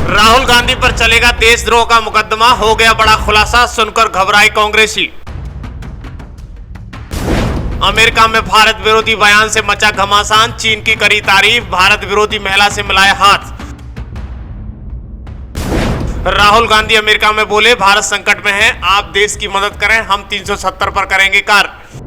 राहुल गांधी पर चलेगा देशद्रोह का मुकदमा, हो गया बड़ा खुलासा, सुनकर घबराए कांग्रेसी। अमेरिका में भारत विरोधी बयान से मचा घमासान, चीन की करी तारीफ, भारत विरोधी महिला से मिलाए हाथ। राहुल गांधी अमेरिका में बोले, भारत संकट में है, आप देश की मदद करें, हम 370 पर करेंगे कार्य।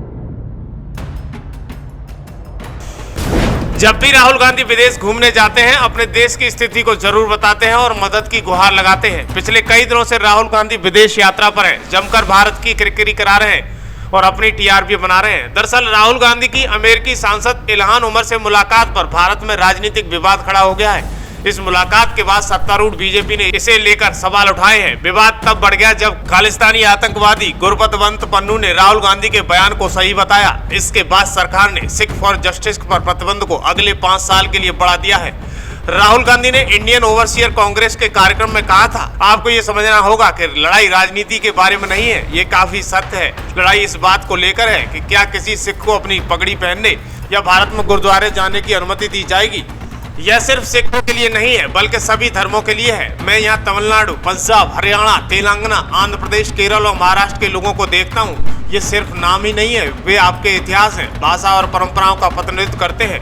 जब भी राहुल गांधी विदेश घूमने जाते हैं, अपने देश की स्थिति को जरूर बताते हैं और मदद की गुहार लगाते हैं। पिछले कई दिनों से राहुल गांधी विदेश यात्रा पर हैं, जमकर भारत की किरकिरी करा रहे हैं और अपनी टीआरपी बना रहे हैं। दरअसल राहुल गांधी की अमेरिकी सांसद इल्हान उमर से मुलाकात पर भारत में राजनीतिक विवाद खड़ा हो गया है। इस मुलाकात के बाद सत्तारूढ़ बीजेपी ने इसे लेकर सवाल उठाए हैं। विवाद तब बढ़ गया जब खालिस्तानी आतंकवादी गुरपतवंत पन्नू ने राहुल गांधी के बयान को सही बताया। इसके बाद सरकार ने सिख फॉर जस्टिस पर प्रतिबंध को अगले 5 साल के लिए बढ़ा दिया है। राहुल गांधी ने इंडियन ओवरसीयर कांग्रेस के कार्यक्रम में कहा था, आपको ये समझना होगा कि लड़ाई राजनीति के बारे में नहीं है, ये काफी सत्य है। लड़ाई इस बात को लेकर है कि क्या किसी सिख को अपनी पगड़ी पहनने या भारत में गुरुद्वारे जाने की अनुमति दी जाएगी। यह सिर्फ सिखों के लिए नहीं है, बल्कि सभी धर्मों के लिए है। मैं यहाँ तमिलनाडु, पंजाब, हरियाणा, तेलंगाना, आंध्र प्रदेश, केरल और महाराष्ट्र के लोगों को देखता हूँ। ये सिर्फ नाम ही नहीं है, वे आपके इतिहास हैं, भाषा और परंपराओं का प्रतिनिधित्व करते हैं।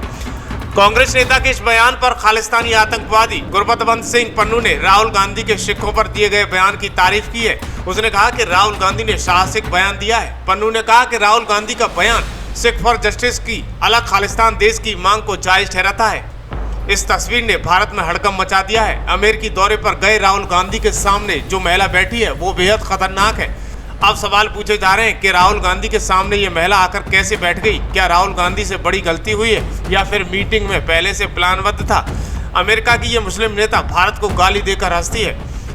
कांग्रेस नेता के इस बयान पर खालिस्तानी आतंकवादी गुरपतवंत सिंह पन्नू ने राहुल गांधी के सिखों पर दिए गए बयान की तारीफ की है। उसने कहा कि राहुल गांधी ने साहसिक बयान दिया है। पन्नू ने कहा कि राहुल गांधी का बयान सिख फॉर जस्टिस की अलग खालिस्तान देश की मांग को जायज ठहराता है। इस तस्वीर ने भारत में हड़कंप मचा दिया है। अमेरिकी दौरे पर गए राहुल गांधी के सामने जो महिला बैठी है वो बेहद खतरनाक है। अब सवाल पूछे जा रहे हैं कि राहुल गांधी के सामने ये महिला आकर कैसे बैठ गई। क्या राहुल गांधी से बड़ी गलती हुई है या फिर मीटिंग में पहले से प्लानबद्ध था। अमेरिका की ये मुस्लिम नेता भारत को गाली देकर हंसती है।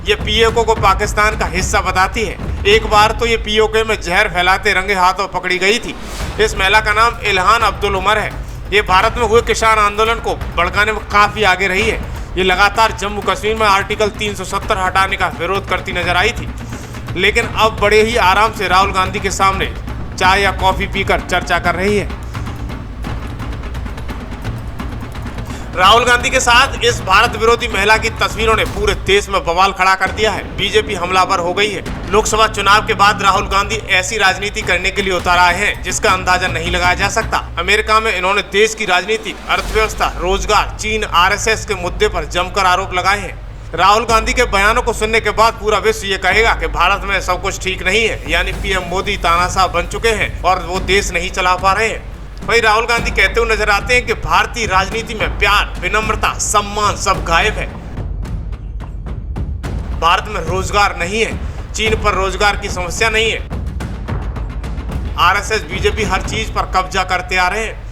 ये पीओके को पाकिस्तान का हिस्सा बताती है। एक बार तो ये पीओके में जहर फैलाते रंगे हाथों पकड़ी गई थी। इस महिला का नाम इल्हान अब्दुल उमर है। ये भारत में हुए किसान आंदोलन को भड़काने में काफी आगे रही है। ये लगातार जम्मू कश्मीर में आर्टिकल 370 हटाने का विरोध करती नजर आई थी, लेकिन अब बड़े ही आराम से राहुल गांधी के सामने चाय या कॉफी पीकर चर्चा कर रही है। राहुल गांधी के साथ इस भारत विरोधी महिला की तस्वीरों ने पूरे देश में बवाल खड़ा कर दिया है। बीजेपी हमलावर हो गई है। लोकसभा चुनाव के बाद राहुल गांधी ऐसी राजनीति करने के लिए उतर आए हैं जिसका अंदाजा नहीं लगाया जा सकता। अमेरिका में इन्होंने देश की राजनीति, अर्थव्यवस्था, रोजगार, चीन, आरएसएस के मुद्दे पर जमकर आरोप लगाए हैं। राहुल गांधी के बयानों को सुनने के बाद पूरा विश्व ये कहेगा कि भारत में सब कुछ ठीक नहीं है, यानी पीएम मोदी तानाशाह बन चुके हैं और वो देश नहीं चला पा रहे हैं। वही राहुल गांधी कहते हुए नजर आते हैं कि भारतीय राजनीति में प्यार, विनम्रता, सम्मान सब गायब है। भारत में रोजगार नहीं है, चीन पर रोजगार की समस्या नहीं है, आरएसएस, बीजेपी हर चीज पर कब्जा करते आ रहे हैं।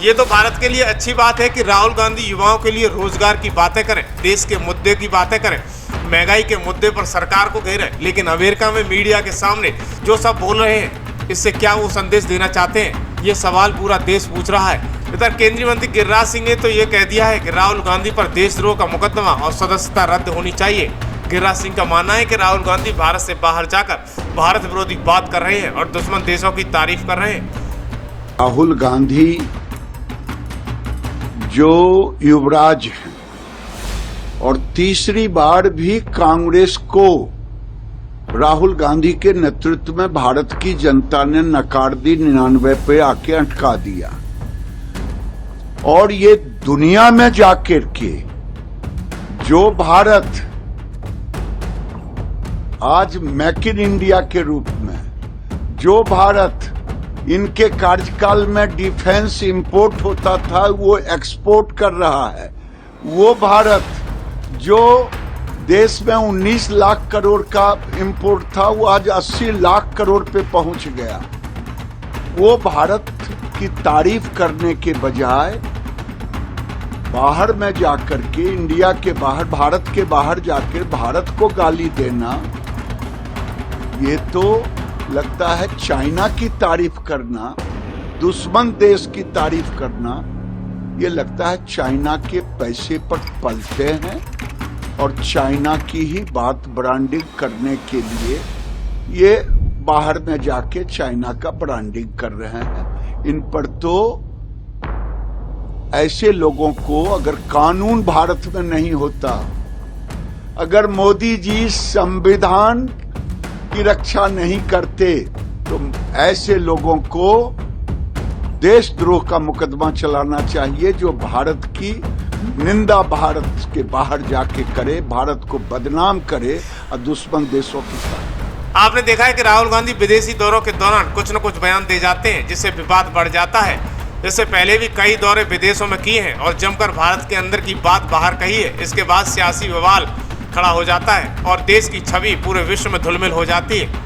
ये तो भारत के लिए अच्छी बात है कि राहुल गांधी युवाओं के लिए रोजगार की बातें करें, देश के मुद्दे की बातें करें, महंगाई के मुद्दे पर सरकार को घेरें। लेकिन अमेरिका में मीडिया के सामने जो सब बोल रहे हैं, इससे क्या वो संदेश देना चाहते हैं, ये सवाल पूरा देश पूछ रहा है। इधर केंद्रीय मंत्री गिरिराज सिंह ने तो ये कह दिया है कि राहुल गांधी पर देशद्रोह का मुकदमा और सदस्यता रद्द होनी चाहिए। गिरिराज सिंह का मानना है कि राहुल गांधी भारत से बाहर जाकर भारत विरोधी बात कर रहे हैं और दुश्मन देशों की तारीफ कर रहे हैं। राहुल गांधी जो युवराज हैं और तीसरी बार भी कांग्रेस को राहुल गांधी के नेतृत्व में भारत की जनता ने नकार दी, 99 पे आके अटका दिया। और ये दुनिया में जाकर के जो भारत आज मेक इन इंडिया के रूप में, जो भारत इनके कार्यकाल में डिफेंस इंपोर्ट होता था वो एक्सपोर्ट कर रहा है, वो भारत जो देश में 19 लाख करोड़ का इंपोर्ट था वो आज 80 लाख करोड़ पे पहुंच गया। वो भारत की तारीफ करने के बजाय बाहर में जाकर के, इंडिया के बाहर, भारत के बाहर जाकर भारत को गाली देना, ये तो लगता है चाइना की तारीफ करना, दुश्मन देश की तारीफ करना, ये लगता है चाइना के पैसे पर पलते हैं और चाइना की ही बात ब्रांडिंग करने के लिए ये बाहर में जाके चाइना का ब्रांडिंग कर रहे हैं। इन पर तो ऐसे लोगों को, अगर कानून भारत में नहीं होता अगर मोदी जी संविधान की रक्षा नहीं करते तो ऐसे लोगों को देशद्रोह का मुकदमा चलाना चाहिए, जो भारत की निंदा भारत के बाहर जाके करे, भारत को बदनाम करे और दुश्मन देशों की तरह। आपने देखा है कि राहुल गांधी विदेशी दौरों के दौरान कुछ न कुछ बयान दे जाते हैं जिससे विवाद बढ़ जाता है। इससे पहले भी कई दौरे विदेशों में किए हैं और जमकर भारत के अंदर की बात बाहर कही है। इसके बाद सियासी बवाल खड़ा हो जाता है और देश की छवि पूरे विश्व में धुलमिल हो जाती है।